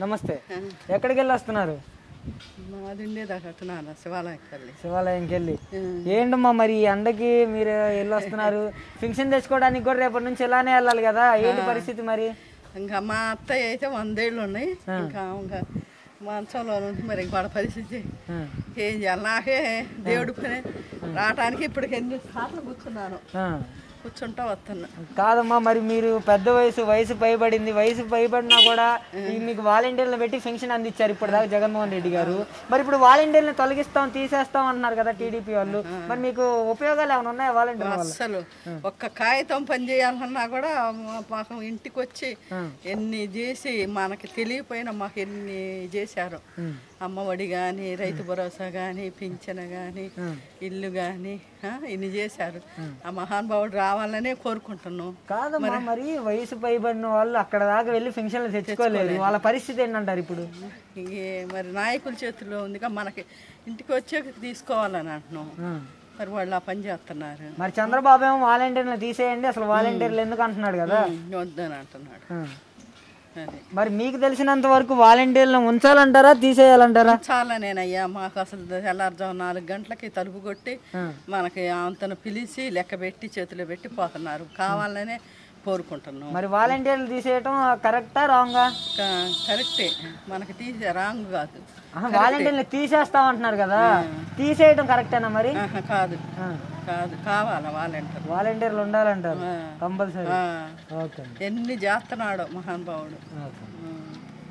నమస్తే. ఎక్కడికి వెళ్ళి వస్తున్నారు? శివాలయంకి వెళ్ళి. ఏంటమ్మా మరి ఈ ఎండకి మీరు వెళ్ళి వస్తున్నారు? పింఛన్ తెచ్చుకోవడానికి కూడా రేపటి నుంచి ఇలానే వెళ్ళాలి కదా, ఏంటి పరిస్థితి మరి? ఇంకా మా అత్తయ్య అయితే 100 ఏళ్ళు ఉన్నాయి, ఇంకా మంచంలో ఉంది. మరి వాళ్ళ పరిస్థితి ఏం చేయాలి? నాకే దేవుడి పని రావటానికి ఇప్పటికి 8 సార్లు కూర్చుంటా వస్తున్నా. కాదమ్మా, మరి మీరు పెద్ద వయసు పైబడింది, వయసు పైబడినా కూడా మీకు వాలంటీర్లను పెట్టి పెన్షన్ అందించారు ఇప్పటిదాకా జగన్మోహన్ రెడ్డి గారు. మరి ఇప్పుడు వాలంటీర్లను తొలగిస్తాం తీసేస్తాం అంటున్నారు కదా టీడీపీ వాళ్ళు. మరి మీకు ఉపయోగాలు ఏమైనా ఉన్నాయా వాలంటీర్ల వల్ల? అసలు ఒక్క కాగితం పని చేయాలన్నా కూడా మాకు ఇంటికి వచ్చి ఎన్ని చేసి మనకి తెలియపోయినా మాకు ఎన్ని చేశారు. అమ్మఒడి కానీ, రైతు భరోసా కానీ, పింఛన కానీ, ఇల్లు కానీ ఇన్ని చేశారు. ఆ మహానుభావుడు రావాలనే కోరుకుంటున్నాం. కాదమ్మా, మరి వయసు పైబడిన వాళ్ళు అక్కడ దాకా వెళ్ళి పెన్షన్లు తెచ్చుకోలేదు, వాళ్ళ పరిస్థితి ఏంటంటారు ఇప్పుడు? మరి నాయకుల చేతుల్లో ఉందిగా, మనకి ఇంటికి వచ్చే తీసుకోవాలని అంటున్నాం. మరి వాళ్ళు ఆ పని చేస్తున్నారు. మరి చంద్రబాబు ఏమో వాలంటీర్లు తీసేయండి, అసలు వాలంటీర్లు ఎందుకు అంటున్నాడు కదా, వద్దని అంటున్నాడు. మరి మీకు తెలిసినంత వరకు వాలంటీర్లను ఉంచాలంటారా తీసేయాలంటారా? చాలానేనయ్యా, మాకు అసలు తెల్లారుజాము 4 గంటలకి తలుపు కొట్టి మనకి అంతను పిలిచి లెక్క పెట్టి చేతిలో పెట్టి పోతున్నారు. కావాలనే కోరుకుంటున్నాం. మరి వాలంటీర్లు తీసేయటం కరెక్టా రాంగా? కరెక్టే, మనకి రాంగ్ కాదు. వాలంటీర్లు తీసేస్తామంటున్నారు కదా, తీసేయటం కరెక్టేనా మరి? కాదు కాదు, కావాలా వాలంటీర్లు ఉండాలంటారు కంపల్సరీ. ఎన్ని చేస్తున్నాడో మహానుభావుడు.